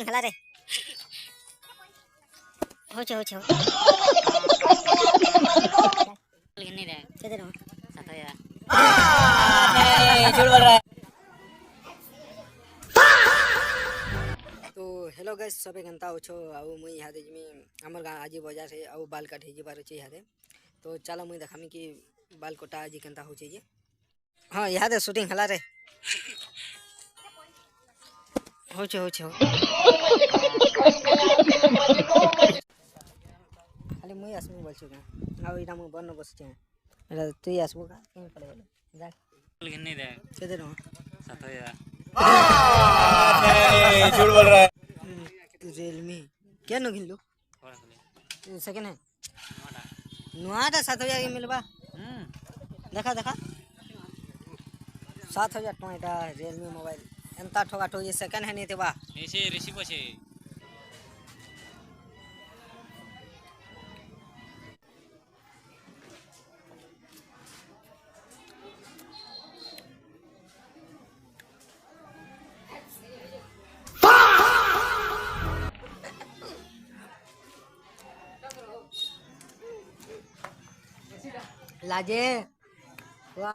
हला रे हो नहीं रहा दे रहा हूं 7,000 झूठ बोल रहा है। तो हेलो गाइस सबे केनता अछो आउ मुई इहादे जिमी हमर गाँ आज बजार से आउ बाल काटे जिबार अछि इहादे। तो चलो मुई देखामी कि बाल कटा आज केनता होचे जे। हां इहादे शूटिंग हला रे होचे खाली मुई आसमी बोलछु का आउ इटा मु बन बसचे एटा तुई आसबो का केन पड़े बोले जा नहीं रहा दे रहा हूं 7,000 झूठ बोल रहा है। रियलमी क्या नो किनलु सेकंड है नुआटा 7,000 के मिलबा देखा 7,000 टका एटा रियलमी मोबाइल एंता ठोका ठो ये सेकंड है नहीं देबा ऐसे रिसीव আছে लाजे वाह